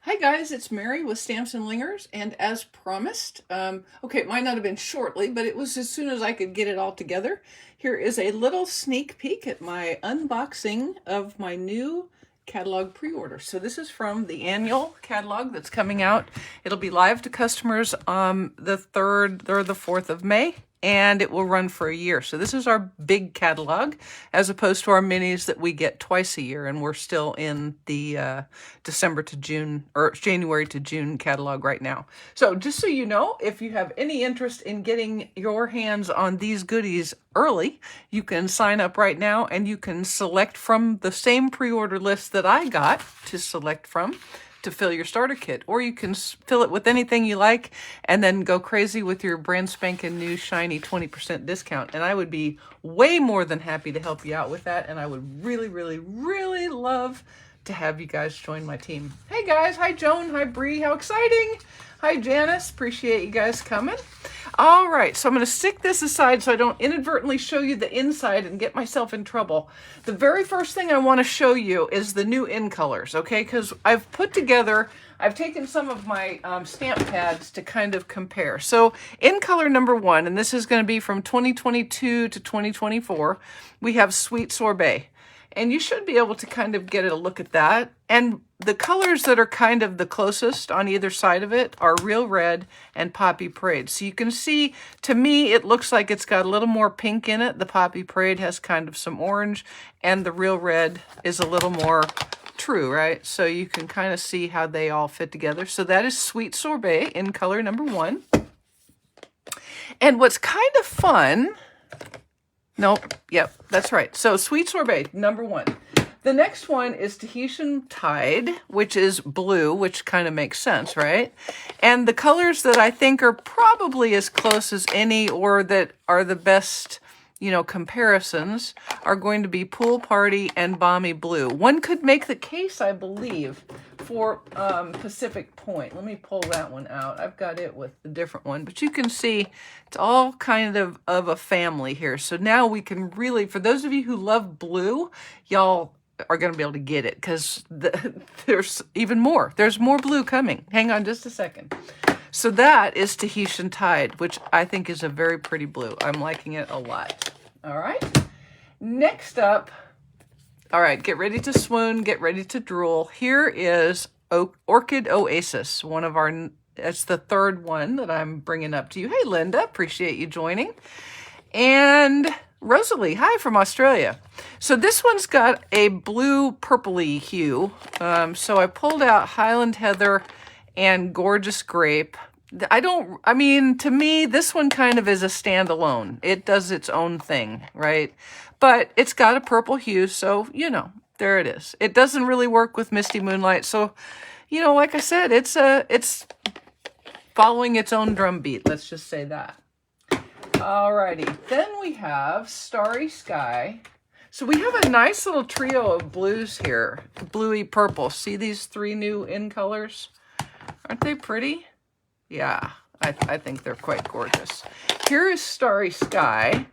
Hi guys, it's Mary with Stamps-N-Lingers, and as promised, okay, it might not have been shortly, but it was as soon as I could get it all together. Here is a little sneak peek at my unboxing of my new catalog pre-order. So this is from the annual catalog that's coming out. It'll be live to customers the 3rd or the 4th of May. And it will run for a year. So this is our big catalog as opposed to our minis that we get twice a year. And we're still in the December to June or January to June catalog right now. So just so you know, if you have any interest in getting your hands on these goodies early, you can sign up right now and you can select from the same pre-order list that I got to select from to fill your starter kit, or you can fill it with anything you like and then go crazy with your brand spanking new shiny 20% discount. And I would be way more than happy to help you out with that. And I would really, really, really love to have you guys join my team. Hey guys, hi Joan, hi Bree, how exciting. Hi Janice, appreciate you guys coming. All right, so I'm going to stick this aside so I don't inadvertently show you the inside and get myself in trouble. The very first thing I want to show you is the new in colors, okay? Because I've taken some of my stamp pads to kind of compare. So in color number 1, and this is going to be from 2022 to 2024, we have Sweet Sorbet. And you should be able to kind of get a look at that. And the colors that are kind of the closest on either side of it are Real Red and Poppy Parade. So you can see, to me, it looks like it's got a little more pink in it. The Poppy Parade has kind of some orange, and the Real Red is a little more true, right? So you can kind of see how they all fit together. So that is Sweet Sorbet in color number 1. And what's kind of fun... Nope. Yep, that's right. So Sweet Sorbet, number 1. The next one is Tahitian Tide, which is blue, which kind of makes sense, right? And the colors that I think are probably as close as any or that are the best, comparisons are going to be Pool Party and Balmy Blue. One could make the case, I believe, for Pacific Point. Let me pull that one out. I've got it with the different one, but you can see it's all kind of a family here. So now we can really, for those of you who love blue, y'all are going to be able to get it because there's even more. There's more blue coming. Hang on just a second. So that is Tahitian Tide, which I think is a very pretty blue. I'm liking it a lot. All right. Next up, all right, get ready to swoon, get ready to drool. Here is Orchid Oasis, that's the 3rd one that I'm bringing up to you. Hey, Linda, appreciate you joining. And Rosalie, hi from Australia. So this one's got a blue purpley hue. So I pulled out Highland Heather and Gorgeous Grape. To me, this one kind of is a standalone. It does its own thing, right? But it's got a purple hue, so, there it is. It doesn't really work with Misty Moonlight, so, like I said, it's following its own drum beat. Let's just say that. Alrighty, then we have Starry Sky. So we have a nice little trio of blues here, bluey purple. See these 3 new in colors? Aren't they pretty? Yeah, I think they're quite gorgeous. Here is Starry Sky.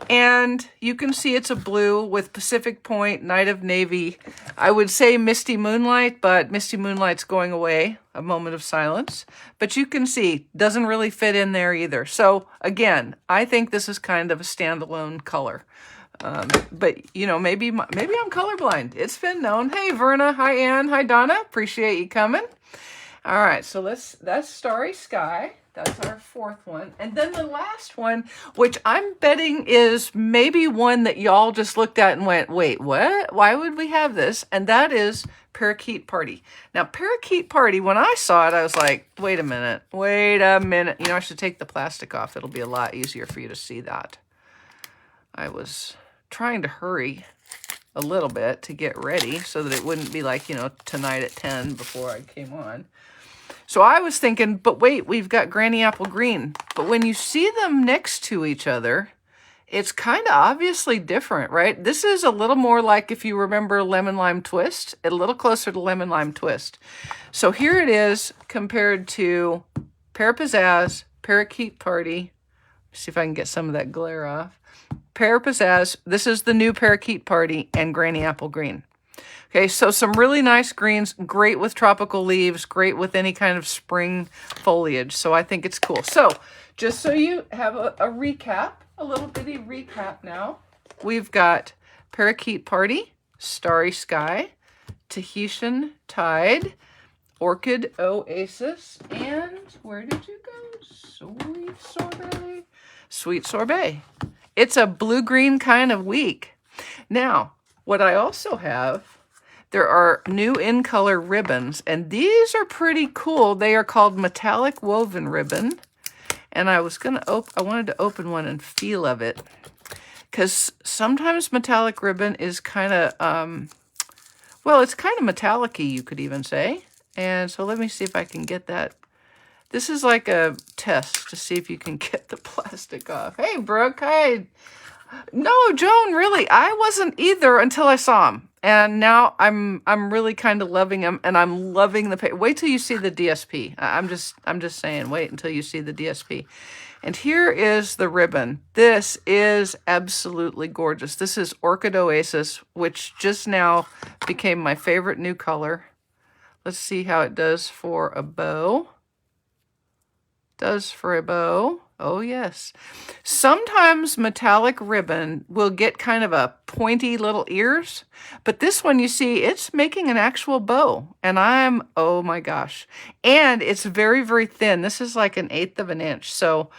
And you can see it's a blue with Pacific Point, Night of Navy. I would say Misty Moonlight, but Misty Moonlight's going away. A moment of silence. But you can see, doesn't really fit in there either. So again, I think this is kind of a standalone color. But, maybe I'm colorblind. It's been known. Hey, Verna. Hi, Ann. Hi, Donna. Appreciate you coming. All right, so that's Starry Sky. That's our 4th one. And then the last one, which I'm betting is maybe one that y'all just looked at and went, wait, what? Why would we have this? And that is Parakeet Party. Now, Parakeet Party, when I saw it, I was like, wait a minute. I should take the plastic off. It'll be a lot easier for you to see that. I was trying to hurry a little bit to get ready so that it wouldn't be like, tonight at 10 before I came on. So I was thinking, but wait, we've got Granny Apple Green. But when you see them next to each other, it's kind of obviously different, right? This is a little more like, if you remember Lemon Lime Twist, a little closer to Lemon Lime Twist. So here it is compared to Pear Pizzazz, Parakeet Party. See if I can get some of that glare off. Pear Pizzazz, this is the new Parakeet Party, and Granny Apple Green. Okay, so some really nice greens, great with tropical leaves, great with any kind of spring foliage. So I think it's cool. So just so you have a recap, a little bitty recap now, we've got Parakeet Party, Starry Sky, Tahitian Tide, Orchid Oasis, and where did you go? Sweet Sorbet. Sweet Sorbet. It's a blue-green kind of week. Now, what I also have, there are new in-color ribbons, and these are pretty cool. They are called Metallic Woven Ribbon, and I wanted to open one and feel of it, because sometimes metallic ribbon is kind of, well, it's kind of metallic-y, you could even say. And so let me see if I can get that. This is like a test to see if you can get the plastic off. Hey, Brooke, hi. No, Joan, really, I wasn't either until I saw them. And now I'm really kind of loving them, and I'm loving the paper. Wait till you see the DSP. I'm just saying, wait until you see the DSP. And here is the ribbon. This is absolutely gorgeous. This is Orchid Oasis, which just now became my favorite new color. Let's see how it does for a bow. Does for a bow. Oh, yes. Sometimes metallic ribbon will get kind of a pointy little ears, but this one, you see, it's making an actual bow, and oh my gosh. And it's very, very thin. This is like 1/8 of an inch, so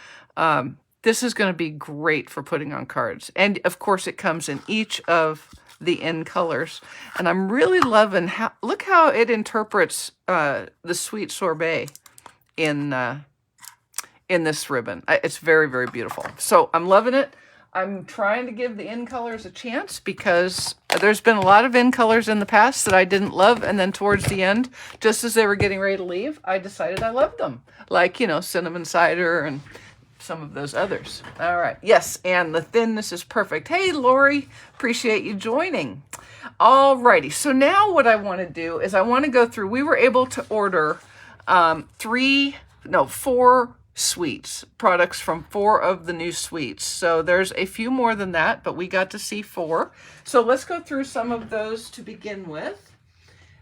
this is going to be great for putting on cards. And, of course, it comes in each of the in colors, and I'm really loving look how it interprets the Sweet Sorbet in this ribbon. It's very, very beautiful. So I'm loving it. I'm trying to give the in colors a chance because there's been a lot of in colors in the past that I didn't love, and then towards the end, just as they were getting ready to leave, I decided I loved them, like, you know, cinnamon cider and some of those others. All right. Yes, and the thinness is perfect. Hey, Lori, appreciate you joining. All righty. So now what I want to do is I want to go through. We were able to order 4 suites, products from 4 of the new suites. So there's a few more than that, but we got to see 4. So let's go through some of those to begin with.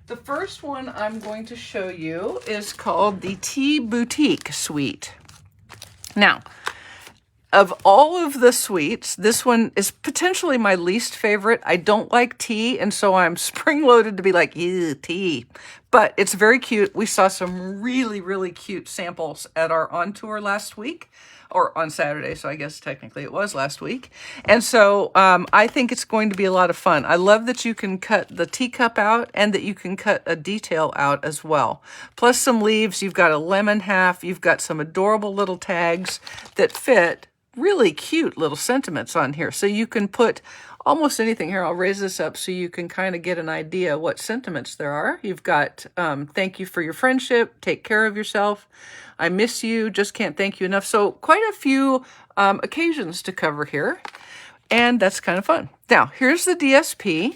The first one I'm going to show you is called the Tea Boutique Suite. Now, of all of the suites, this one is potentially my least favorite. I don't like tea, and so I'm spring-loaded to be like, ew, tea. But it's very cute. We saw some really, really cute samples at our on tour last week, or on Saturday, so I guess technically it was last week. And so I think it's going to be a lot of fun. I love that you can cut the teacup out and that you can cut a detail out as well. Plus some leaves, you've got a lemon half, you've got some adorable little tags that fit really cute little sentiments on here. So you can put almost anything. Here, I'll raise this up so you can kind of get an idea what sentiments there are. You've got thank you for your friendship, take care of yourself, I miss you, just can't thank you enough. So quite a few occasions to cover here, and that's kind of fun. Now, here's the DSP.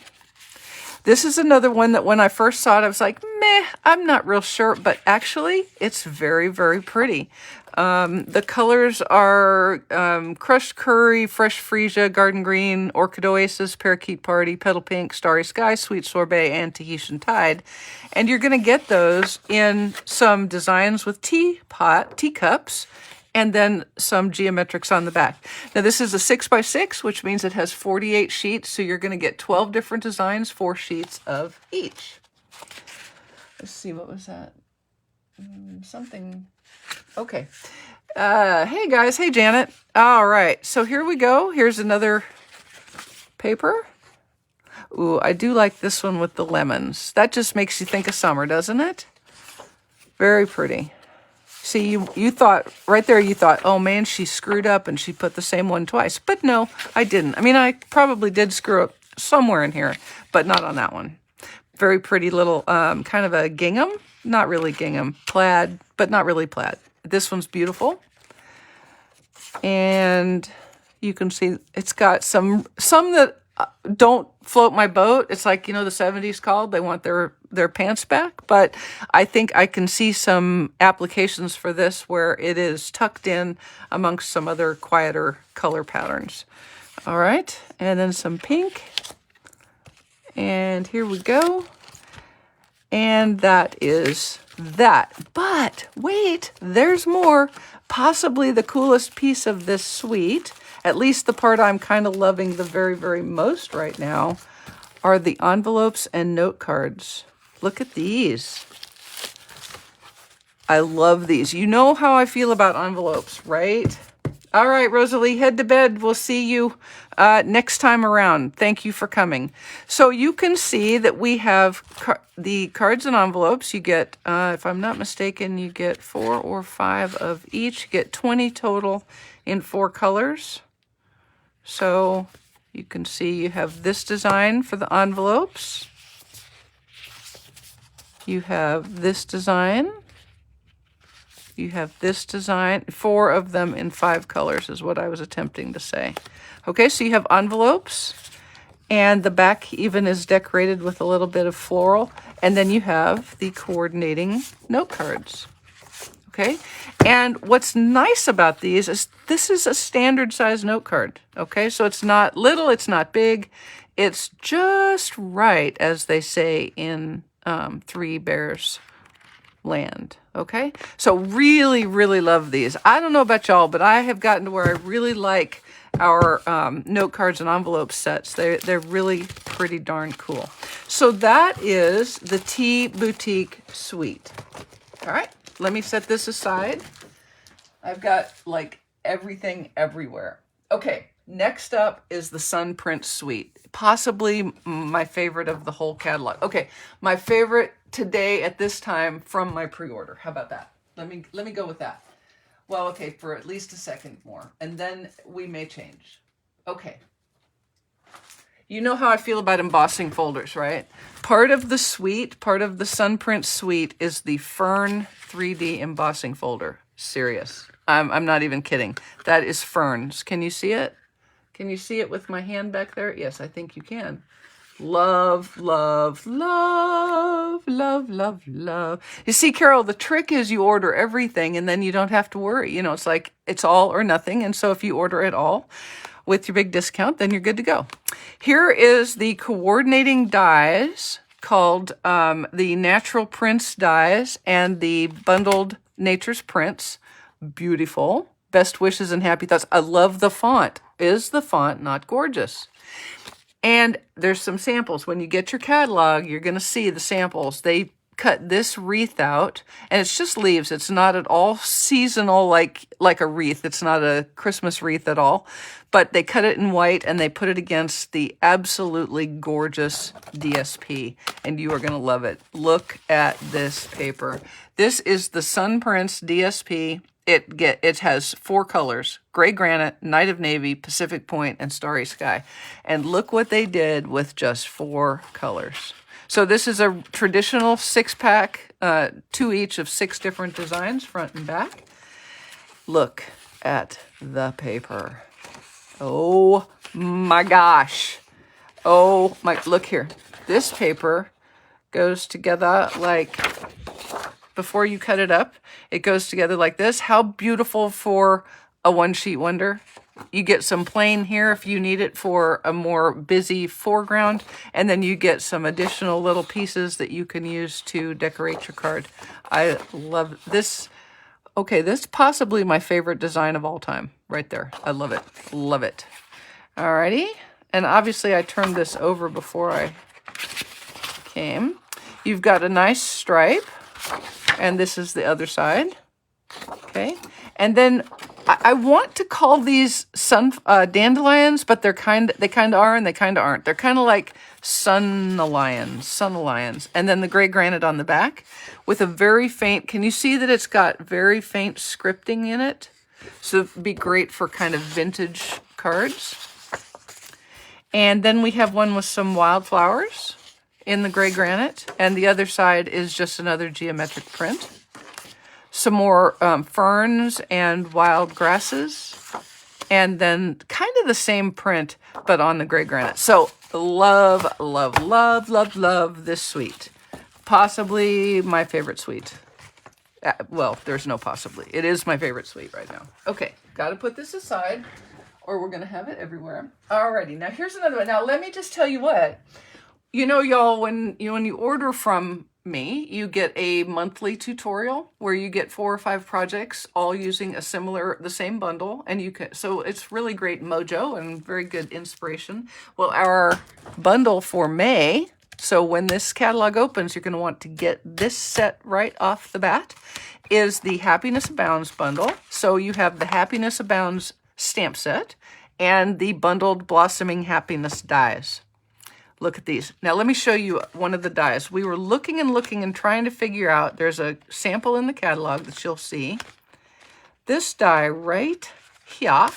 This is another one that when I first saw it, I was like, meh, I'm not real sure, but actually it's very, very pretty. The colors are Crushed Curry, Fresh Freesia, Garden Green, Orchid Oasis, Parakeet Party, Petal Pink, Starry Sky, Sweet Sorbet, and Tahitian Tide. And you're going to get those in some designs with teacups, and then some geometrics on the back. Now this is a 6x6, which means it has 48 sheets, so you're going to get 12 different designs, 4 sheets of each. Let's see, what was that? Something. Okay. Hey guys, hey Janet. All right, so here we go. Here's another paper. Ooh, I do like this one with the lemons. That just makes you think of summer, doesn't it? Very pretty. See, you thought, right there, you thought, oh man, she screwed up and she put the same one twice. But no, I didn't. I mean, I probably did screw up somewhere in here, but not on that one. Very pretty little, kind of a gingham. Not really gingham. Plaid, but not really plaid. This one's beautiful. And you can see it's got some that don't float my boat. It's like, you know, the 70s called. They want their pants back. But I think I can see some applications for this where it is tucked in amongst some other quieter color patterns. All right. And then some pink. And here we go. And that is that. But wait, there's more. Possibly the coolest piece of this suite, at least the part I'm kind of loving the very, very most right now, are the envelopes and note cards. Look at these. I love these. You know how I feel about envelopes, right? All right, Rosalie, head to bed. We'll see you next time around. Thank you for coming. So you can see that we have the cards and envelopes. You get, if I'm not mistaken, you get 4 or 5 of each. You get 20 total in 4 colors. So you can see you have this design for the envelopes. You have this design. You have this design, 4 of them in 5 colors is what I was attempting to say. Okay, so you have envelopes, and the back even is decorated with a little bit of floral, and then you have the coordinating note cards. Okay, and what's nice about these is this is a standard size note card. Okay, so it's not little, it's not big, it's just right, as they say in Three Bears Land. Okay, so really, really love these. I don't know about y'all, but I have gotten to where I really like our note cards and envelope sets. They're really pretty darn cool. So that is the Tea Boutique Suite. All right, let me set this aside. I've got like everything everywhere. Okay, next up is the Sun Print Suite. Possibly my favorite of the whole catalog. Okay, my favorite today at this time from my pre-order. How about that? Let me go with that. Well, okay, for at least a second more, and then we may change. Okay. You know how I feel about embossing folders, right? Part of the suite, part of the Sun Print Suite is the Fern 3D embossing folder. Serious. I'm not even kidding. That is Fern's. Can you see it? Can you see it with my hand back there? Yes, I think you can. Love, love, love, love, love, love. You see, Carol, the trick is you order everything and then you don't have to worry. You know, it's like it's all or nothing. And so if you order it all with your big discount, then you're good to go. Here is the coordinating dies called the Natural Prints dies and the Bundled Nature's Prints. Beautiful. Best wishes and happy thoughts. I love the font. Is the font not gorgeous? And there's some samples. When you get your catalog, you're going to see the samples. They cut this wreath out, and it's just leaves. It's not at all seasonal like a wreath. It's not a Christmas wreath at all. But they cut it in white, and they put it against the absolutely gorgeous DSP, and you are going to love it. Look at this paper. This is the Sun Prints DSP. It has 4 colors: gray granite, night of navy, Pacific point, and starry sky. And look what they did with just 4 colors. So this is a traditional 6-pack, 2 each of 6 different designs, front and back. Look at the paper. Oh my gosh. Oh my, look here. This paper goes together like, before you cut it up, it goes together like this. How beautiful for a one-sheet wonder. You get some plain here if you need it for a more busy foreground, and then you get some additional little pieces that you can use to decorate your card. I love this. Okay, this is possibly my favorite design of all time, right there. I love it. Love it. Alrighty, and obviously I turned this over before I came. You've got a nice stripe. And this is the other side. Okay. And then I want to call these dandelions, but they kind of are and they kind of aren't. They're kind of like sunalions. And then the gray granite on the back with a very faint, can you see that it's got very faint scripting in it? So it'd be great for kind of vintage cards. And then we have one with some wildflowers in the gray granite, and the other side is just another geometric print. Some more ferns and wild grasses, and then kind of the same print, but on the gray granite. So love, love, love, love, love this suite. Possibly my favorite suite. Well, there's no possibly. It is my favorite suite right now. Okay, got to put this aside, or we're going to have it everywhere. Alrighty, now here's another one. Now let me just tell you what. You know, y'all, when you order from me, you get a monthly tutorial where you get 4 or 5 projects all using the same bundle, and so it's really great mojo and very good inspiration. Well, our bundle for May, so when this catalog opens, you're going to want to get this set right off the bat, is the Happiness Abounds bundle. So you have the Happiness Abounds stamp set and the bundled Blossoming Happiness dies. Look at these. Now let me show you one of the dies. We were looking and trying to figure out, there's a sample in the catalog that you'll see. This die right here.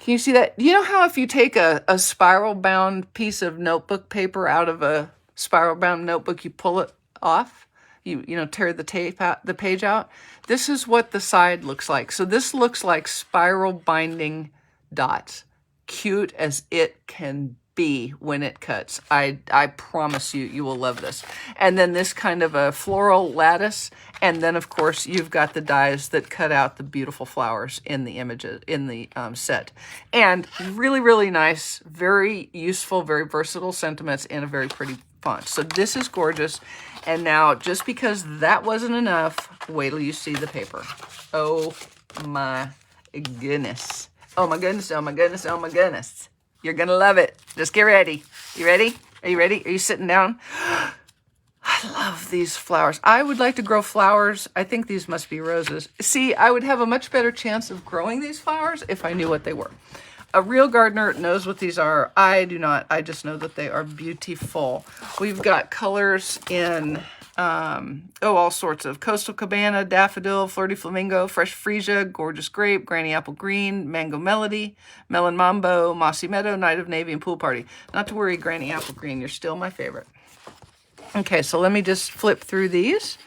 Can you see that? You know how if you take a spiral bound piece of notebook paper out of a spiral bound notebook, you pull it off? You know, tear the page out? This is what the side looks like. So this looks like spiral binding dots. Cute as it can be when it cuts. I promise you, you will love this. And then this kind of a floral lattice. And then, of course, you've got the dies that cut out the beautiful flowers in the images, in the set. And really, really nice, very useful, very versatile sentiments in a very pretty font. So this is gorgeous. And now, just because that wasn't enough, wait till you see the paper. Oh my goodness. Oh my goodness, oh my goodness, oh my goodness. You're going to love it. Just get ready. You ready? Are you ready? Are you sitting down? I love these flowers. I would like to grow flowers. I think these must be roses. See, I would have a much better chance of growing these flowers if I knew what they were. A real gardener knows what these are. I do not. I just know that they are beautiful. We've got colors in... all sorts of Coastal Cabana, Daffodil, Flirty Flamingo, Fresh Freesia, Gorgeous Grape, Granny Apple Green, Mango Melody, Melon Mambo, Mossy Meadow, Night of Navy, and Pool Party. Not to worry, Granny Apple Green, you're still my favorite. Okay, so let me just flip through these,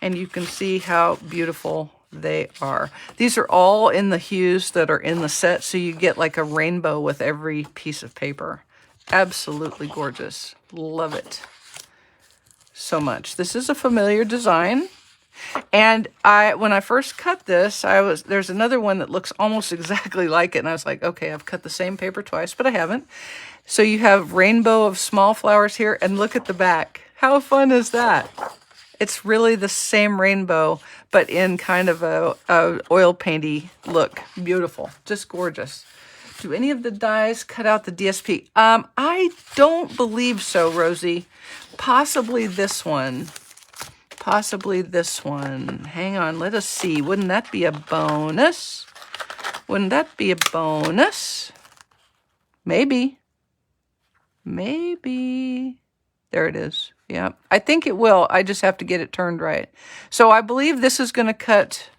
and you can see how beautiful they are. These are all in the hues that are in the set, so you get like a rainbow with every piece of paper. Absolutely gorgeous. Love it so much. This is a familiar design, and when I first cut this, there's another one that looks almost exactly like it, and I was like, okay, I've cut the same paper twice, but I haven't. So you have rainbow of small flowers here, and look at the back. How fun is that? It's really the same rainbow, but in kind of a oil painty look. Beautiful, just gorgeous. Do any of the dies cut out the DSP? I don't believe so, Rosie. Possibly this one. Possibly this one. Hang on, let us see. Wouldn't that be a bonus? Wouldn't that be a bonus? Maybe. Maybe. There it is. Yeah, I think it will. I just have to get it turned right. So I believe this is going to cut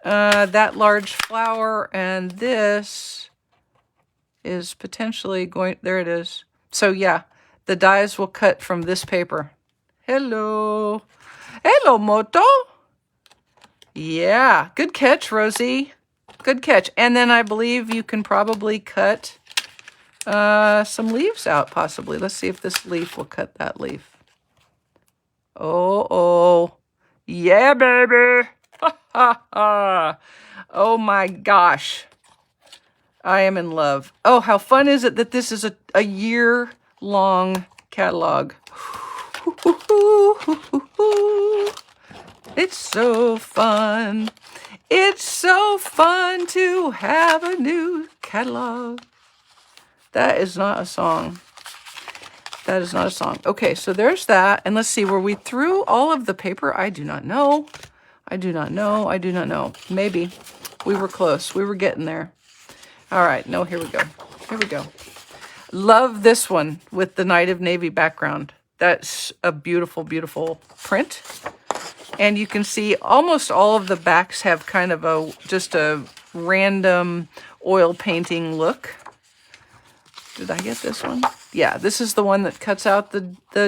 that large flower, and this is potentially going... There it is. So yeah, the dies will cut from this paper. Hello. Hello, Moto. Yeah, good catch, Rosie. Good catch. And then I believe you can probably cut some leaves out, possibly. Let's see if this leaf will cut that leaf. Oh. Yeah, baby. Ha, ha, ha. Oh, my gosh. I am in love. Oh, how fun is it that this is a year-long catalog. It's so fun. It's so fun to have a new catalog. That is not a song. That is not a song. Okay, so there's that. And let's see, were we through all of the paper? I do not know. I do not know. I do not know. Maybe. We were close. We were getting there. All right. No, here we go. Here we go. Love this one with the Night of Navy background. That's a beautiful, beautiful print. And you can see almost all of the backs have kind of just a random oil painting look. Did I get this one? Yeah, this is the one that cuts out the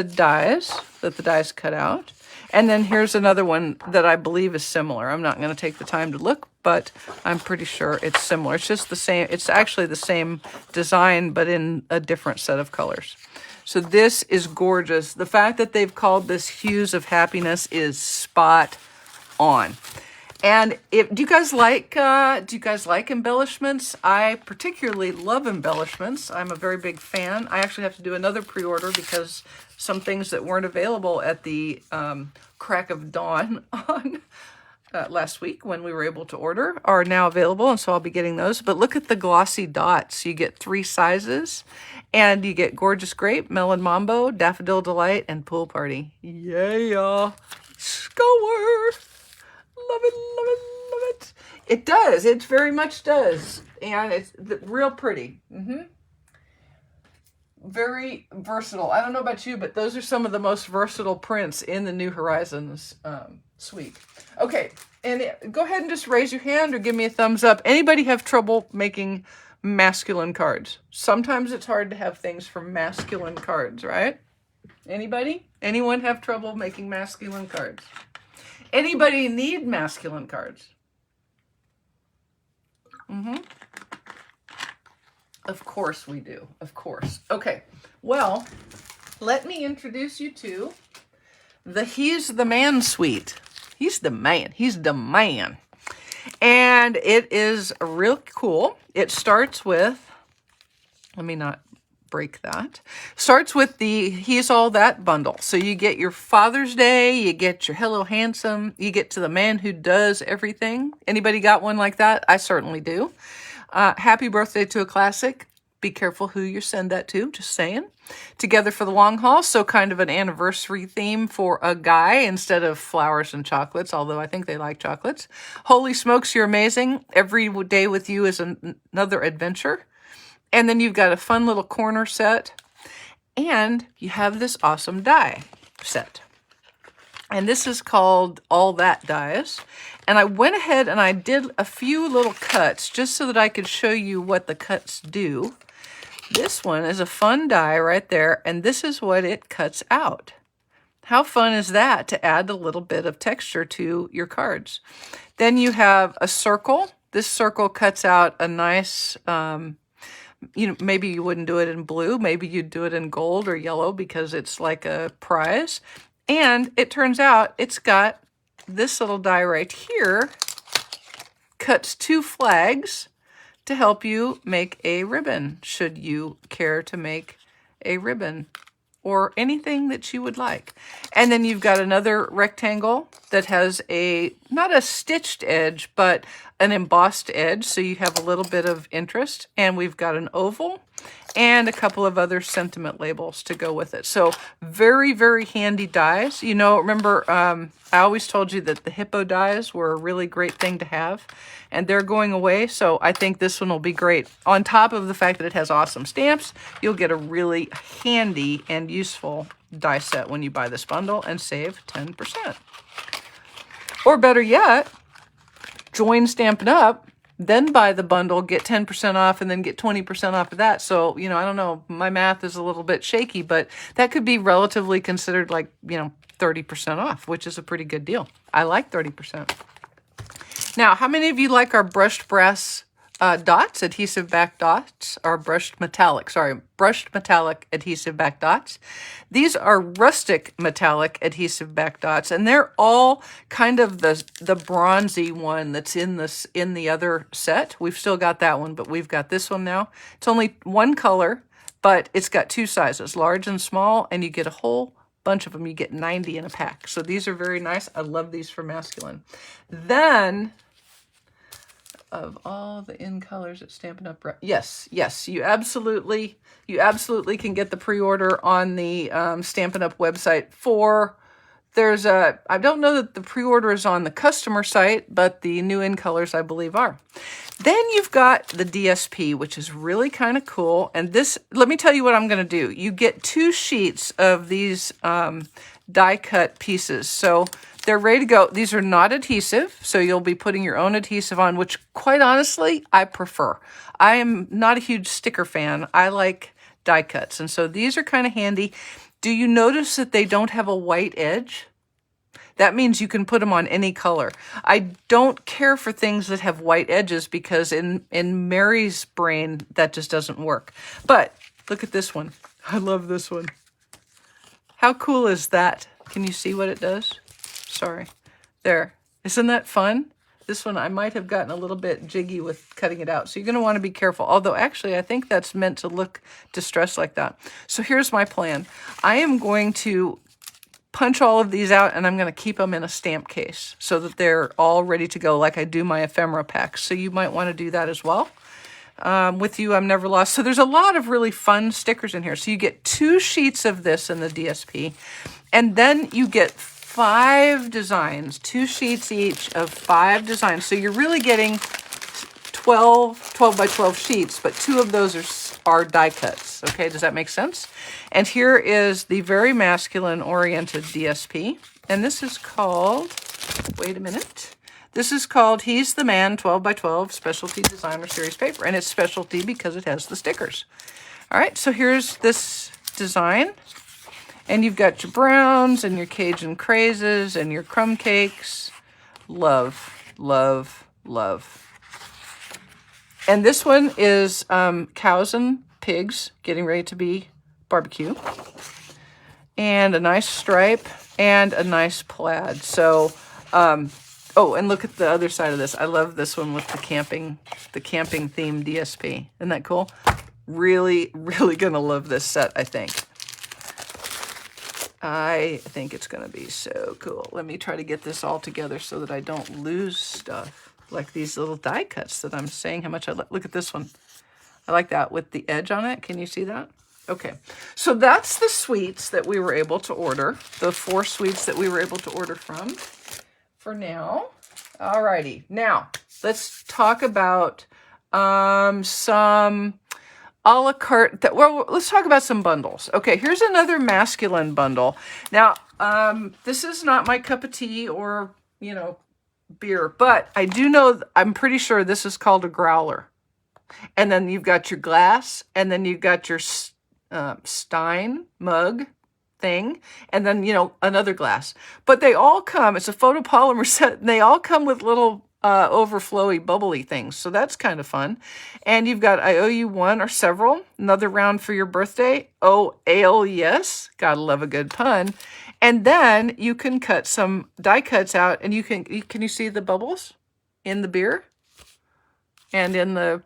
dies, that the dies cut out. And then here's another one that I believe is similar. I'm not going to take the time to look, but I'm pretty sure it's similar. It's just the same. It's actually the same design, but in a different set of colors. So this is gorgeous. The fact that they've called this Hues of Happiness is spot on. And do you guys like embellishments? I particularly love embellishments. I'm a very big fan. I actually have to do another pre-order because some things that weren't available at the crack of dawn on last week when we were able to order are now available, and so I'll be getting those. But look at the glossy dots. You get 3 sizes, and you get Gorgeous Grape, Melon Mambo, Daffodil Delight, and Pool Party. Yeah! Score! Love it, love it, love it. It does. It very much does. And it's real pretty. Very versatile. I don't know about you, but those are some of the most versatile prints in the New Horizons suite. Okay, and go ahead and just raise your hand or give me a thumbs up. Anybody have trouble making masculine cards? Sometimes it's hard to have things for masculine cards, right? Anybody? Anyone have trouble making masculine cards? Anybody need masculine cards? Of course we do. Of course. Okay. Well, let me introduce you to the He's the Man suite. He's the man. He's the man. And it is real cool. It starts with, let me not break that. Starts with the He's All That bundle. So you get your Father's Day, you get your Hello Handsome, you get to the Man Who Does Everything. Anybody got one like that? I certainly do. Happy Birthday to a Classic. Be careful who you send that to, just saying. Together for the Long Haul, so kind of an anniversary theme for a guy instead of flowers and chocolates, although I think they like chocolates. Holy Smokes, You're Amazing. Every Day with You is another adventure. And then you've got a fun little corner set. And you have this awesome die set. And this is called All That Dies. And I went ahead and I did a few little cuts just so that I could show you what the cuts do. This one is a fun die right there, and this is what it cuts out. How fun is that to add a little bit of texture to your cards? Then you have a circle. This circle cuts out a nice, maybe you wouldn't do it in blue. Maybe you'd do it in gold or yellow because it's like a prize. And it turns out it's got this little die right here, cuts 2 flags to help you make a ribbon, should you care to make a ribbon or anything that you would like. And then you've got another rectangle that has not a stitched edge, but an embossed edge, so you have a little bit of interest. And we've got an oval and a couple of other sentiment labels to go with it. So very, very handy dies. Remember, I always told you that the hippo dies were a really great thing to have, and they're going away. So I think this one will be great. On top of the fact that it has awesome stamps, you'll get a really handy and useful die set when you buy this bundle and save 10%. Or better yet, join Stampin' Up, then buy the bundle, get 10% off, and then get 20% off of that. So, I don't know, my math is a little bit shaky, but that could be relatively considered like, 30% off, which is a pretty good deal. I like 30%. Now, how many of you like our brushed brass dots, adhesive back dots, or brushed metallic adhesive back dots? These are rustic metallic adhesive back dots, and they're all kind of the bronzy one that's in the other set. We've still got that one, but we've got this one now. It's only one color, but it's got 2 sizes, large and small, and you get a whole bunch of them. You get 90 in a pack. So these are very nice. I love these for masculine. Then, of all the in colors at Stampin' Up, yes, you absolutely can get the pre-order on the Stampin' Up website I don't know that the pre-order is on the customer site, but the new in colors I believe are. Then you've got the DSP, which is really kind of cool. And this, let me tell you what I'm going to do. You get 2 sheets of these die cut pieces. So they're ready to go. These are not adhesive, so you'll be putting your own adhesive on, which quite honestly, I prefer. I am not a huge sticker fan. I like die cuts, and so these are kind of handy. Do you notice that they don't have a white edge? That means you can put them on any color. I don't care for things that have white edges because in Mary's brain, that just doesn't work. But look at this one. I love this one. How cool is that? Can you see what it does? Sorry. There. Isn't that fun? This one I might have gotten a little bit jiggy with cutting it out. So you're going to want to be careful. Although actually I think that's meant to look distressed like that. So here's my plan. I am going to punch all of these out and I'm going to keep them in a stamp case so that they're all ready to go like I do my ephemera packs. So you might want to do that as well. With You, I'm Never Lost. So there's a lot of really fun stickers in here. So you get 2 sheets of this in the DSP, and then you get 5 designs, 2 sheets each of 5 designs. So you're really getting 12 by 12 sheets, but 2 of those are die cuts. Okay, does that make sense? And here is the very masculine oriented DSP. And this is called, wait a minute. This is called He's the Man 12 by 12 Specialty Designer Series Paper. And it's specialty because it has the stickers. All right, so here's this design. And you've got your browns and your Cajun crazes and your crumb cakes. Love, love, love. And this one is cows and pigs getting ready to be barbecue. And a nice stripe and a nice plaid. So, oh, and look at the other side of this. I love this one with the camping theme DSP. Isn't that cool? Really, really gonna love this set, I think. I think it's gonna be so cool. Let me try to get this all together so that I don't lose stuff. Like these little die cuts that I'm saying how much I look at this one. I like that with the edge on it. Can you see that? Okay, so that's the suites that we were able to order. The 4 suites that we were able to order from for now. Alrighty, now let's talk about some a la carte. Well, let's talk about some bundles. Okay, here's another masculine bundle. Now, this is not my cup of tea or, you know, beer, but I do know, I'm pretty sure this is called a growler. And then you've got your glass, and then you've got your Stein mug thing, and then, you know, another glass. But they all come, it's a photopolymer set, and they all come with little overflowy, bubbly things. So that's kind of fun. And you've got I Owe You One or several, another round for your birthday. Oh, ale, yes. Gotta love a good pun. And then you can cut some die cuts out, and can you see the bubbles in the beer? And in the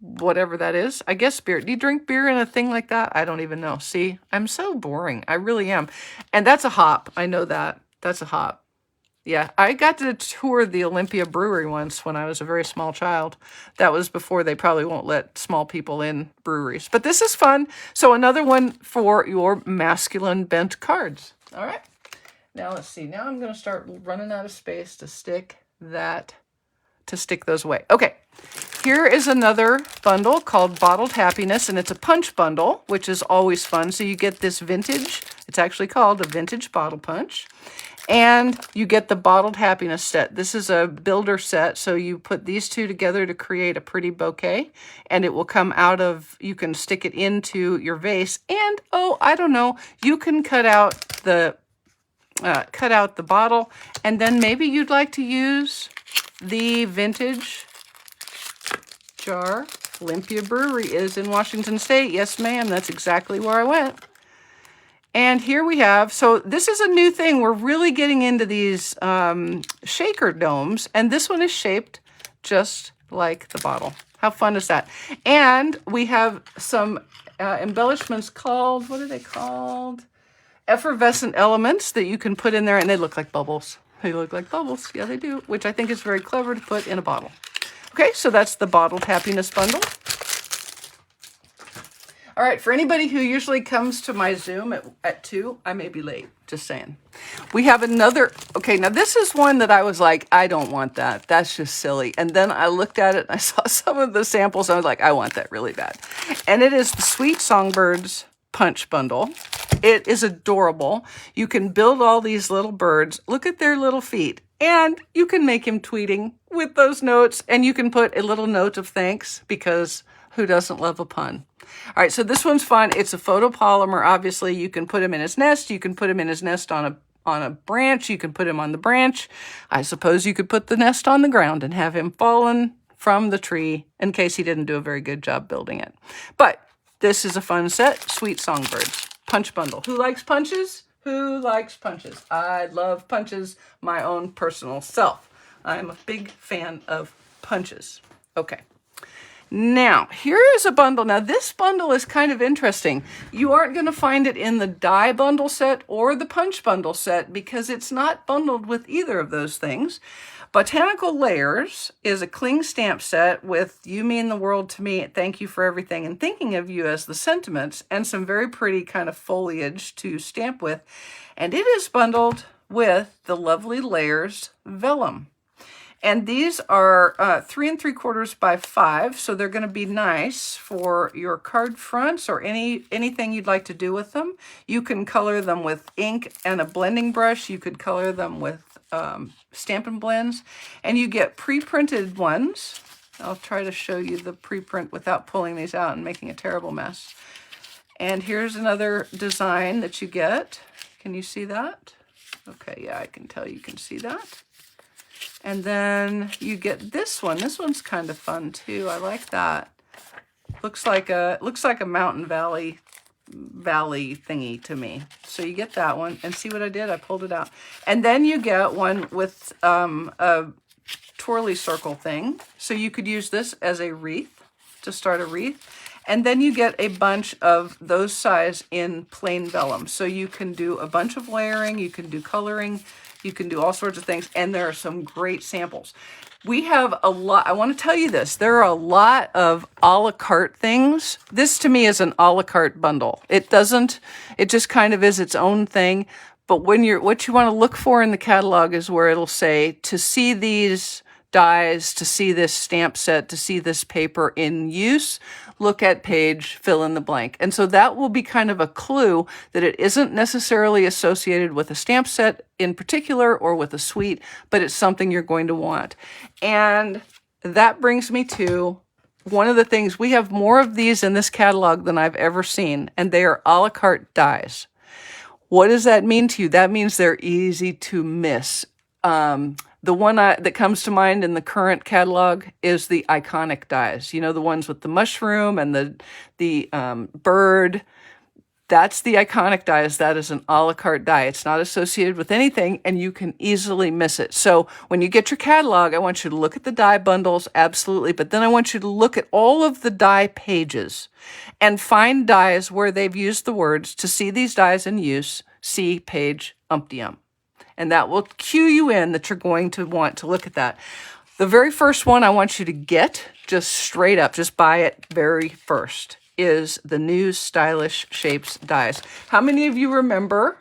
whatever that is. I guess beer. Do you drink beer in a thing like that? I don't even know. See, I'm so boring. I really am. And that's a hop. I know that. That's a hop. Yeah, I got to tour the Olympia Brewery once when I was a very small child. That was before they probably won't let small people in breweries. But this is fun. So another one for your masculine bent cards. All right. Now let's see. Now I'm going to start running out of space to stick those away. Okay. Here is another bundle called Bottled Happiness, and it's a punch bundle, which is always fun. So you get this vintage, it's actually called a vintage bottle punch, and you get the Bottled Happiness set. This is a builder set, so you put these 2 together to create a pretty bouquet, and it will come out of, you can stick it into your vase, and, oh, I don't know, you can cut out the bottle, and then maybe you'd like to use the vintage jar. Olympia Brewery is in Washington State. Yes, ma'am. That's exactly where I went. And here we have, so this is a new thing. We're really getting into these shaker domes. And this one is shaped just like the bottle. How fun is that? And we have some embellishments called, what are they called? Effervescent elements that you can put in there, and they look like bubbles. They look like bubbles. Yeah, they do, which I think is very clever to put in a bottle. Okay, so that's the Bottled Happiness bundle. All right, for anybody who usually comes to my Zoom at 2, I may be late, just saying. We have another, okay, now this is one that I was like, I don't want that. That's just silly. And then I looked at it and I saw some of the samples and I was like, I want that really bad. And it is the Sweet Songbirds Punch Bundle. It is adorable. You can build all these little birds. Look at their little feet. And you can make him tweeting with those notes. And you can put a little note of thanks, because who doesn't love a pun? All right, so this one's fun. It's a photopolymer. Obviously, you can put him in his nest. You can put him in his nest on a branch. You can put him on the branch. I suppose you could put the nest on the ground and have him fallen from the tree in case he didn't do a very good job building it. But this is a fun set. Sweet Songbirds Punch Bundle. Who likes punches? Who likes punches? I love punches, my own personal self. I'm a big fan of punches. Okay. Now, here is a bundle. Now, this bundle is kind of interesting. You aren't going to find it in the die bundle set or the punch bundle set because it's not bundled with either of those things. Botanical Layers is a cling stamp set with "You mean the world to me, thank you for everything, and thinking of you" as the sentiments, and some very pretty kind of foliage to stamp with. And it is bundled with the lovely Layers vellum. And these are 3 3/4 by 5, so they're going to be nice for your card fronts or anything you'd like to do with them. You can color them with ink and a blending brush. You could color them with Stampin' blends, and you get pre-printed ones. I'll try to show you the pre-print without pulling these out and making a terrible mess. And here's another design that you get. Can you see that? Okay, yeah, I can tell you can see that. And then you get this one. This one's kind of fun too. I like that. Looks like a mountain valley thingy to me. So you get that one, and see what I did? I pulled it out. And then you get one with a twirly circle thing. So you could use this as a wreath, to start a wreath. And then you get a bunch of those size in plain vellum. So you can do a bunch of layering, you can do coloring, you can do all sorts of things, and there are some great samples. We have a lot, I want to tell you this, there are a lot of a la carte things. This to me is an a la carte bundle. It just kind of is its own thing. But what you want to look for in the catalog is where it'll say, to see these dies, to see this stamp set, to see this paper in use, look at page, fill in the blank. And so that will be kind of a clue that it isn't necessarily associated with a stamp set in particular or with a suite, but it's something you're going to want. And that brings me to one of the things, we have more of these in this catalog than I've ever seen, and they are a la carte dies. What does that mean to you? That means they're easy to miss. The one that comes to mind in the current catalog is the iconic dies. You know, the ones with the mushroom and the bird. That's the iconic dies. That is an a la carte die. It's not associated with anything, and you can easily miss it. So when you get your catalog, I want you to look at the die bundles, absolutely, but then I want you to look at all of the die pages and find dies where they've used the words, to see these dies in use, see page umpty-ump. And that will cue you in that you're going to want to look at that. The very first one I want you to get, just straight up, just buy it very first, is the new Stylish Shapes dies. How many of you remember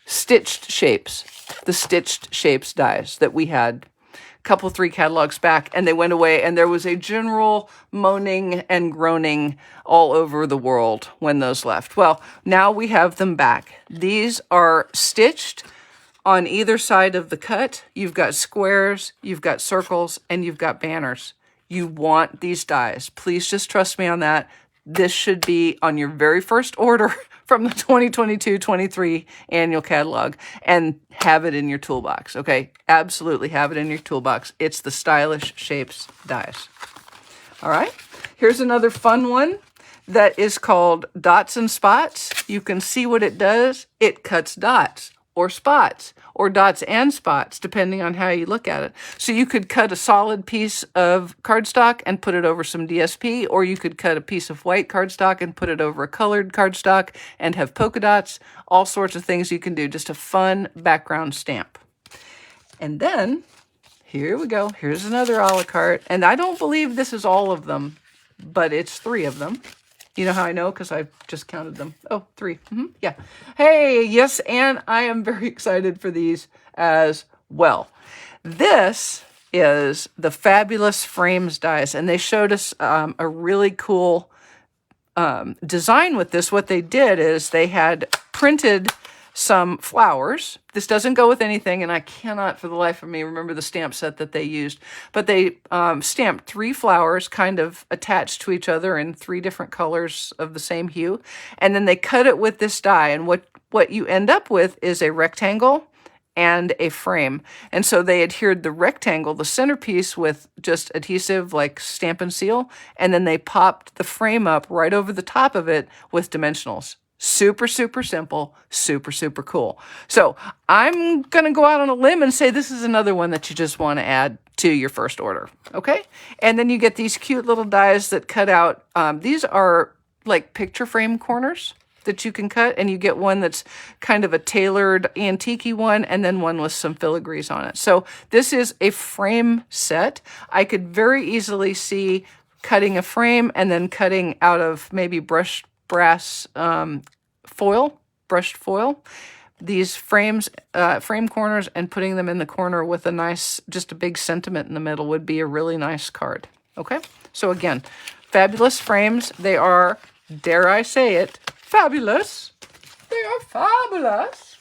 Stitched Shapes? The Stitched Shapes dies that we had a couple, 3 catalogs back, and they went away, and there was a general moaning and groaning all over the world when those left. Well, now we have them back. These are stitched on either side of the cut. You've got squares, you've got circles, and you've got banners. You want these dies. Please just trust me on that. This should be on your very first order from the 2022-23 annual catalog, and have it in your toolbox, okay? Absolutely have it in your toolbox. It's the Stylish Shapes dies. All right, here's another fun one that is called Dots and Spots. You can see what it does. It cuts dots, or spots, or dots and spots, depending on how you look at it. So you could cut a solid piece of cardstock and put it over some DSP, or you could cut a piece of white cardstock and put it over a colored cardstock and have polka dots, all sorts of things you can do. Just a fun background stamp. And then, here we go. Here's another a la carte. And I don't believe this is all of them, but it's 3 of them. You know how I know? Because I just counted them. Oh, 3. Yeah. Hey, yes, and I am very excited for these as well. This is the Fabulous Frames dies, and they showed us a really cool design with this. What they did is they had printed some flowers. This doesn't go with anything, and I cannot for the life of me remember the stamp set that they used, but they stamped 3 flowers kind of attached to each other in 3 different colors of the same hue, and then they cut it with this die, and what you end up with is a rectangle and a frame. And so they adhered the rectangle, the centerpiece, with just adhesive like Stampin' Seal, and then they popped the frame up right over the top of it with dimensionals. Super, super simple, super, super cool. So I'm going to go out on a limb and say this is another one that you just want to add to your first order. Okay. And then you get these cute little dies that cut out. These are like picture frame corners that you can cut, and you get one that's kind of a tailored antique-y one, and then one with some filigrees on it. So this is a frame set. I could very easily see cutting a frame and then cutting out of maybe brushed brass foil, brushed foil, these frames, frame corners, and putting them in the corner with a nice, just a big sentiment in the middle would be a really nice card. Okay, so again, fabulous frames. They are, dare I say it, fabulous. They are fabulous.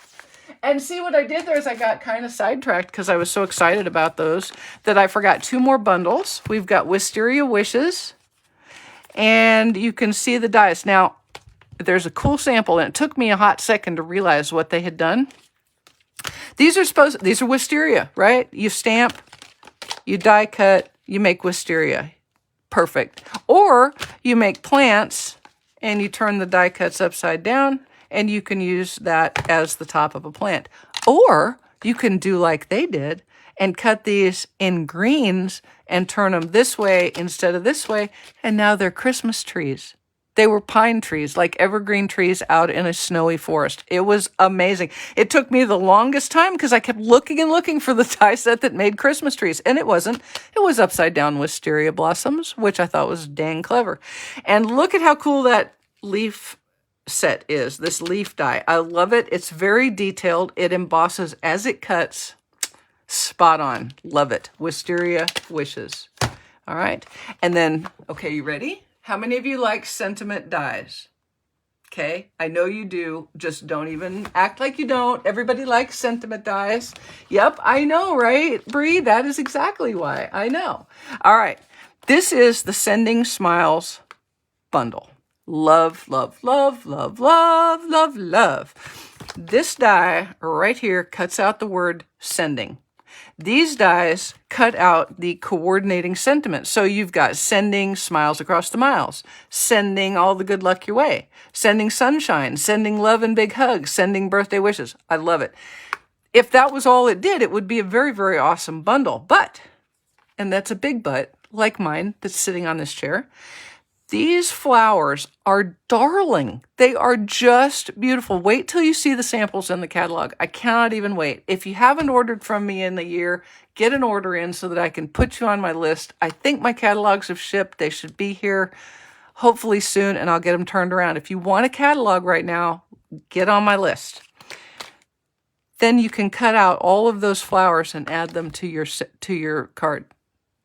And see what I did there is I got kind of sidetracked because I was so excited about those that I forgot 2 more bundles. We've got Wisteria Wishes, and you can see the dies. Now, there's a cool sample, and it took me a hot second to realize what they had done. These are wisteria, right? You stamp, you die cut, you make wisteria. Perfect. Or you make plants and you turn the die cuts upside down, and you can use that as the top of a plant. Or you can do like they did and cut these in greens and turn them this way instead of this way, and now they're Christmas trees. They were pine trees, like evergreen trees out in a snowy forest. It was amazing. It took me the longest time because I kept looking and looking for the die set that made Christmas trees, and it wasn't. It was upside down wisteria blossoms, which I thought was dang clever. And look at how cool that leaf set is, this leaf die. I love it. It's very detailed. It embosses as it cuts. Spot on. Love it. Wisteria Wishes. All right. And then, okay, you ready? How many of you like sentiment dies? Okay, I know you do. Just don't even act like you don't. Everybody likes sentiment dies. Yep, I know, right, Bree? That is exactly why. I know. All right, this is the Sending Smiles bundle. Love, love, love, love, love, love, love. This die right here cuts out the word sending. These dies cut out the coordinating sentiment. So you've got sending smiles across the miles, sending all the good luck your way, sending sunshine, sending love and big hugs, sending birthday wishes. I love it. If that was all it did, it would be a very, very awesome bundle. But, and that's a big but, like mine that's sitting on this chair, these flowers are darling. They are just beautiful. Wait till you see the samples in the catalog. I cannot even wait. If you haven't ordered from me in the year, get an order in so that I can put you on my list. I think my catalogs have shipped. They should be here hopefully soon, and I'll get them turned around. If you want a catalog right now, get on my list. Then you can cut out all of those flowers and add them to your card.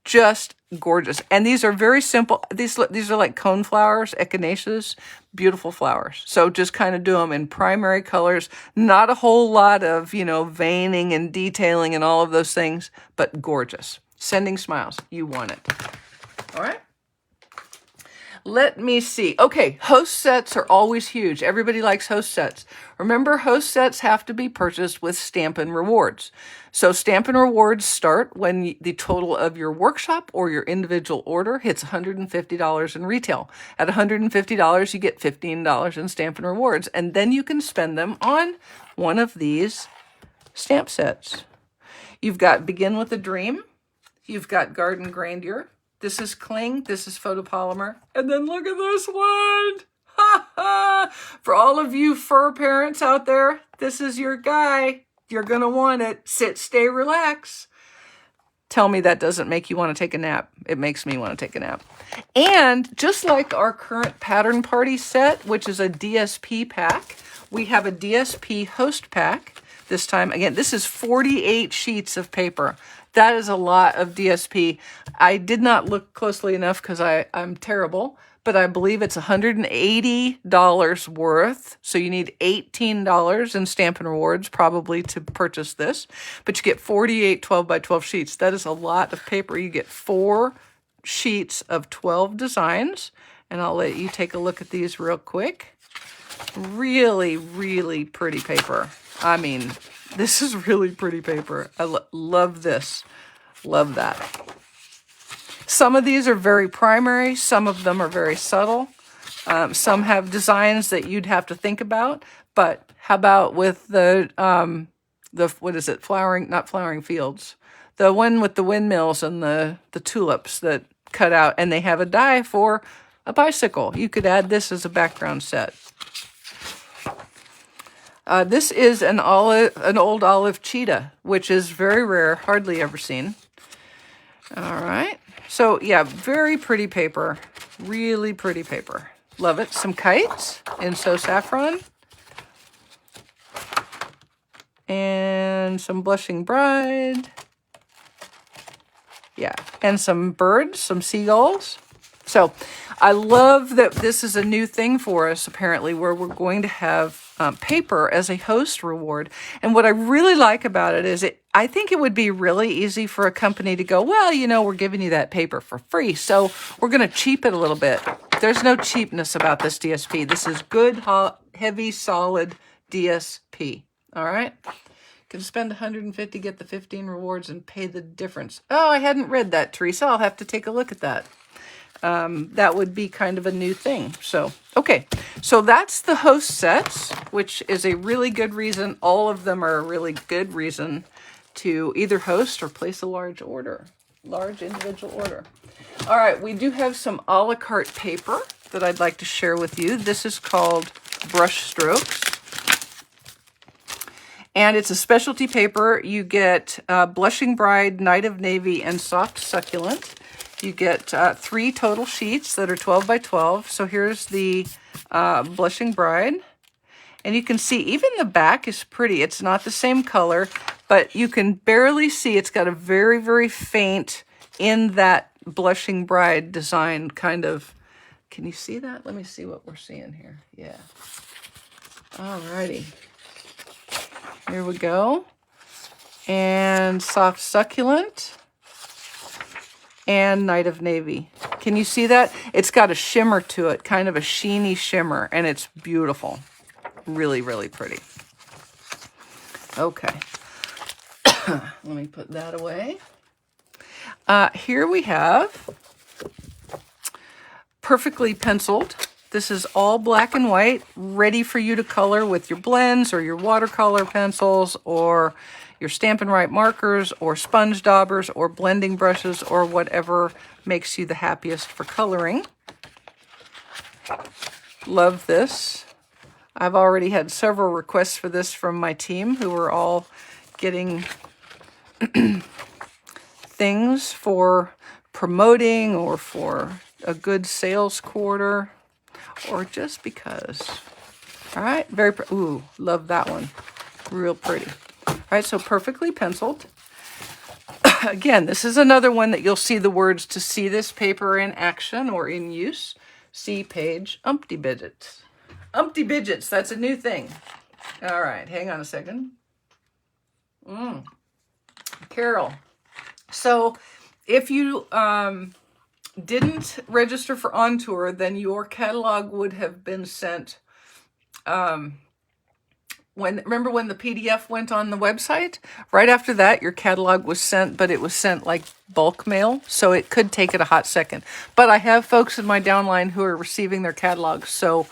Just gorgeous. And these are very simple. These are like cone flowers, echinaceas, beautiful flowers. So just kind of do them in primary colors. Not a whole lot of, veining and detailing and all of those things, but gorgeous. Sending Smiles. You want it. All right. Let me see. Okay, host sets are always huge. Everybody likes host sets. Remember, host sets have to be purchased with Stampin' rewards. So Stampin' rewards start when the total of your workshop or your individual order hits $150 in retail. At $150, you get $15 in Stampin' rewards, and then you can spend them on one of these stamp sets. You've got Begin with a Dream. You've got Garden Grandeur. This is Cling, this is photopolymer, and then look at this one. Ha ha! For all of you fur parents out there, this is your guy. You're going to want it. Sit, stay, relax. Tell me that doesn't make you want to take a nap. It makes me want to take a nap. And just like our current Pattern Party set, which is a DSP pack, we have a DSP Host Pack. This time, again, this is 48 sheets of paper. That is a lot of DSP. I did not look closely enough because I'm terrible, but I believe it's $180 worth. So you need $18 in Stampin' rewards probably to purchase this. But you get 48 12 by 12 sheets. That is a lot of paper. You get 4 sheets of 12 designs. And I'll let you take a look at these real quick. Really, really pretty paper. I mean, this is really pretty paper. I love this. Love that. Some of these are very primary. Some of them are very subtle. Some have designs that you'd have to think about, but how about with the what is it? Not flowering fields. The one with the windmills and the tulips that cut out, and they have a die for a bicycle. You could add this as a background set. This is an old olive cheetah, which is very rare, hardly ever seen. All right. So yeah, very pretty paper, really pretty paper. Love it. Some kites in So Saffron. And some Blushing Bride. Yeah, and some birds, some seagulls. So I love that this is a new thing for us, apparently, where we're going to have paper as a host reward. And what I really like about it is I think it would be really easy for a company to go, well, you know, we're giving you that paper for free, so we're going to cheap it a little bit. There's no cheapness about this DSP. This is good, heavy, solid DSP. All right? Can spend $150, get the 15 rewards, and pay the difference. Oh, I hadn't read that, Teresa. I'll have to take a look at that. That would be kind of a new thing. So, okay. So that's the host sets, which is a really good reason. All of them are a really good reason to either host or place a large individual order. All right. We do have some a la carte paper that I'd like to share with you. This is called Brush Strokes. And it's a specialty paper. You get Blushing Bride, Night of Navy, and Soft Succulent. You get 3 total sheets that are 12 by 12. So here's the Blushing Bride. And you can see even the back is pretty. It's not the same color, but you can barely see. It's got a very, very faint in that Blushing Bride design kind of. Can you see that? Let me see what we're seeing here. Yeah. All righty. Here we go. And Soft Succulent. And Night of Navy. Can you see that? It's got a shimmer to it, kind of a sheeny shimmer, and it's beautiful. Really, really pretty. Okay. Let me put that away. Here we have Perfectly Penciled. This is all black and white, ready for you to color with your blends or your watercolor pencils or your Stampin' Write markers or sponge daubers or blending brushes or whatever makes you the happiest for coloring. Love this. I've already had several requests for this from my team who are all getting things for promoting or for a good sales quarter or just because. All right, ooh, love that one. Real pretty. All right, so Perfectly Penciled. Again, this is another one that you'll see the words to see this paper in action or in use. See page umpty bidgets. Umpty bidgets, that's a new thing. All right, hang on a second. Carol. So if you didn't register for On Tour, then your catalog would have been sent. Remember when the PDF went on the website? Right after that, your catalog was sent, but it was sent like bulk mail, so it could take it a hot second. But I have folks in my downline who are receiving their catalogs, so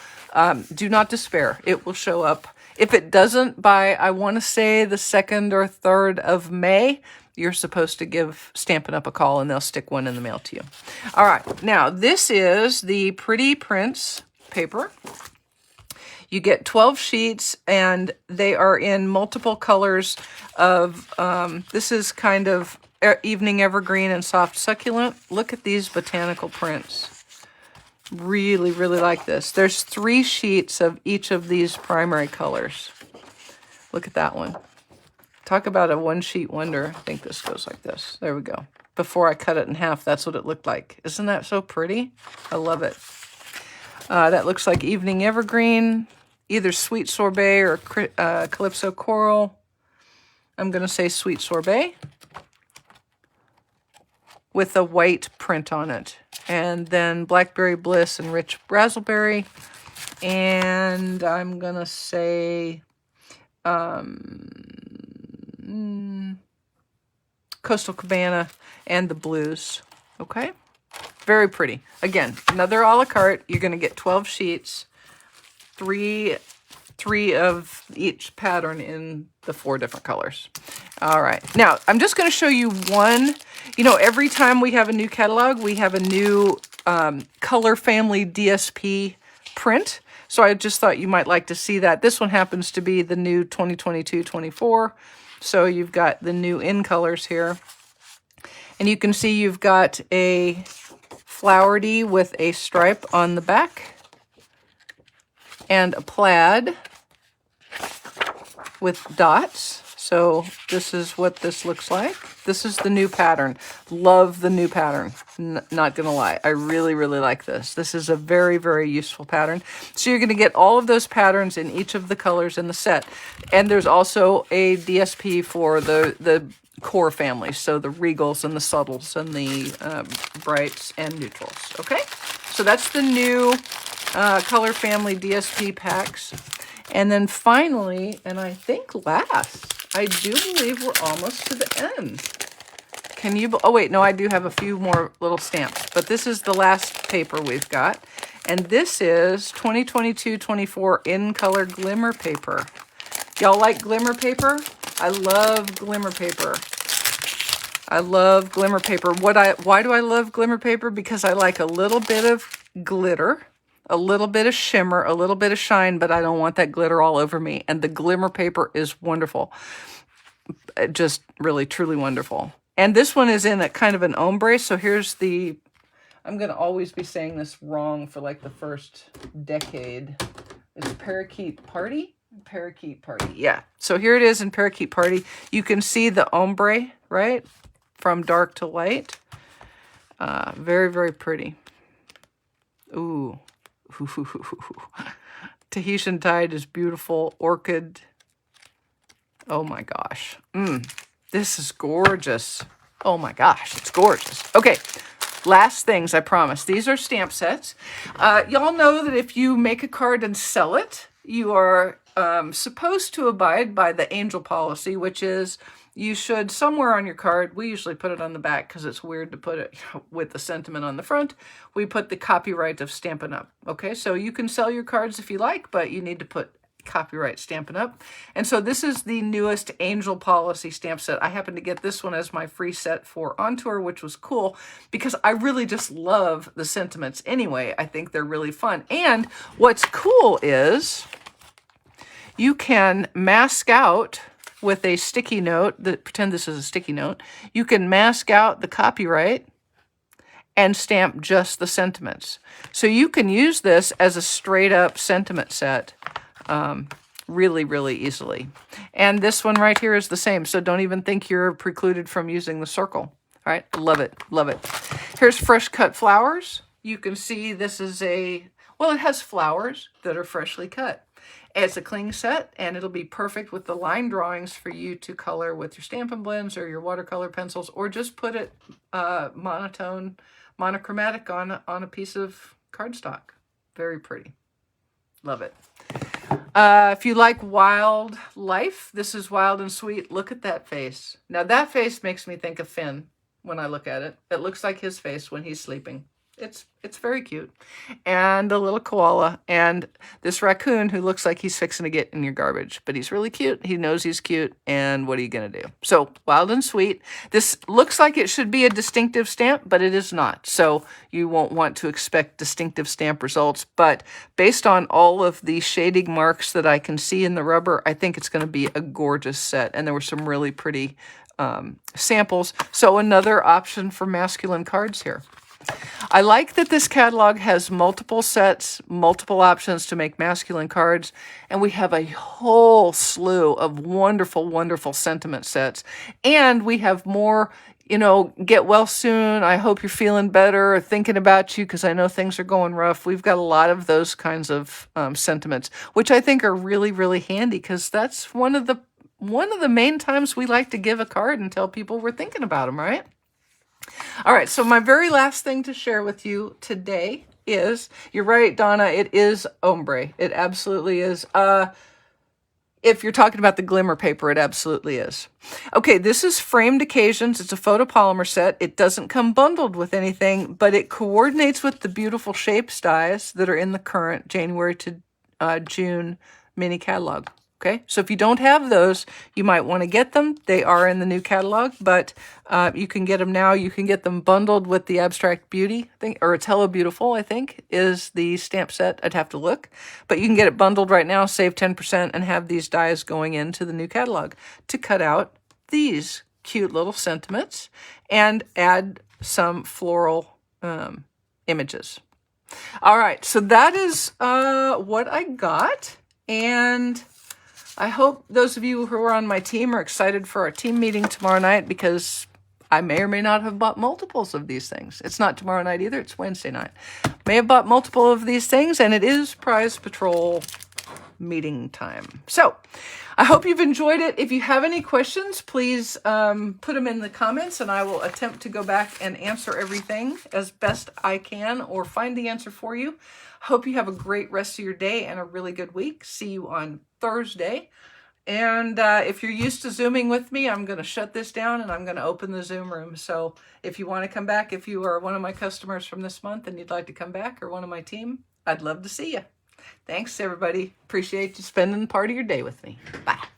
do not despair. It will show up. If it doesn't by, I want to say, the 2nd or 3rd of May, you're supposed to give Stampin' Up! A call, and they'll stick one in the mail to you. All right, now this is the Pretty Prints paper. You get 12 sheets, and they are in multiple colors of, this is kind of Evening Evergreen and Soft Succulent. Look at these botanical prints. Really, really like this. There's 3 sheets of each of these primary colors. Look at that one. Talk about a one-sheet wonder. I think this goes like this. There we go. Before I cut it in half, that's what it looked like. Isn't that so pretty? I love it. That looks like Evening Evergreen, either Sweet Sorbet or Calypso Coral. I'm going to say Sweet Sorbet with a white print on it. And then Blackberry Bliss and Rich Razzleberry. And I'm going to say Coastal Cabana and the Blues. Okay? Very pretty. Again, another a la carte. You're going to get 12 sheets, three of each pattern in the 4 different colors. All right. Now, I'm just going to show you one. You know, every time we have a new catalog, we have a new color family DSP print. So I just thought you might like to see that. This one happens to be the new 2022-24. So you've got the new in colors here. And you can see you've got a flowery with a stripe on the back and a plaid with dots. So this is what this looks like. This is the new pattern. Love the new pattern. Not gonna lie, I really, really like this. This is a very, very useful pattern. So you're gonna get all of those patterns in each of the colors in the set. And there's also a DSP for the core families. So the regals and the subtles and the brights and neutrals, okay? So that's the new color family DSP packs. And then finally, and I think last, I do believe we're almost to the end. Can you, oh wait, no, I do have a few more little stamps, but this is the last paper we've got. And this is 2022-24 in color Glimmer Paper. Y'all like Glimmer Paper? I love Glimmer Paper. I love Glimmer Paper. Why do I love Glimmer Paper? Because I like a little bit of glitter, a little bit of shimmer, a little bit of shine, but I don't want that glitter all over me. And the Glimmer Paper is wonderful. Just really, truly wonderful. And this one is in a kind of an ombre. So here's the, I'm going to always be saying this wrong for like the first decade. It's Parakeet Party? Parakeet Party, yeah. So here it is in Parakeet Party. You can see the ombre, right? From dark to light. Very, very pretty. Ooh. Tahitian Tide is beautiful. Orchid. Oh my gosh. This is gorgeous. Oh my gosh, it's gorgeous. Okay, last things, I promise. These are stamp sets. Y'all know that if you make a card and sell it, you are supposed to abide by the angel policy, which is you should somewhere on your card, we usually put it on the back because it's weird to put it with the sentiment on the front. We put the copyright of Stampin' Up. Okay, so you can sell your cards if you like, but you need to put copyright Stampin' Up. And so this is the newest angel policy stamp set. I happened to get this one as my free set for On Tour, which was cool because I really just love the sentiments anyway. I think they're really fun. And what's cool is you can mask out with a sticky note, pretend this is a sticky note, you can mask out the copyright and stamp just the sentiments. So you can use this as a straight up sentiment set really, really easily. And this one right here is the same, so don't even think you're precluded from using the circle. All right, love it, love it. Here's fresh cut flowers. You can see this is well, it has flowers that are freshly cut. It's a cling set, and it'll be perfect with the line drawings for you to color with your Stampin' Blends or your watercolor pencils, or just put it monochromatic on a piece of cardstock. Very pretty. Love it. If you like wildlife, this is Wild and Sweet. Look at that face. Now that face makes me think of Finn when I look at it. It looks like his face when he's sleeping. It's very cute. And a little koala and this raccoon who looks like he's fixing to get in your garbage, but he's really cute. He knows he's cute, and what are you going to do? So Wild and Sweet. This looks like it should be a distinctive stamp, but it is not. So you won't want to expect distinctive stamp results, but based on all of the shading marks that I can see in the rubber, I think it's going to be a gorgeous set. And there were some really pretty samples. So another option for masculine cards here. I like that this catalog has multiple sets, multiple options to make masculine cards, and we have a whole slew of wonderful, wonderful sentiment sets. And we have more, you know, get well soon, I hope you're feeling better, thinking about you because I know things are going rough. We've got a lot of those kinds of sentiments, which I think are really, really handy because that's one of the main times we like to give a card and tell people we're thinking about them, right? All right, so my very last thing to share with you today is, you're right, Donna, it is ombre. It absolutely is. If you're talking about the Glimmer Paper, it absolutely is. Okay, this is Framed Occasions. It's a photopolymer set. It doesn't come bundled with anything, but it coordinates with the beautiful shapes dies that are in the current January to June mini catalog. Okay, so if you don't have those, you might want to get them. They are in the new catalog, but you can get them now. You can get them bundled with the Abstract Beauty, I think, or It's Hello Beautiful, I think, is the stamp set. I'd have to look. But you can get it bundled right now, save 10%, and have these dies going into the new catalog to cut out these cute little sentiments and add some floral images. All right, so that is what I got, and I hope those of you who are on my team are excited for our team meeting tomorrow night, because I may or may not have bought multiples of these things. It's not tomorrow night either, it's Wednesday night. May have bought multiple of these things, and it is Prize Patrol meeting time. So I hope you've enjoyed it. If you have any questions, please put them in the comments, and I will attempt to go back and answer everything as best I can, or find the answer for you. Hope you have a great rest of your day and a really good week. See you on Thursday. And if you're used to Zooming with me, I'm going to shut this down and I'm going to open the Zoom room. So if you want to come back, if you are one of my customers from this month and you'd like to come back, or one of my team, I'd love to see you. Thanks, everybody. Appreciate you spending part of your day with me. Bye.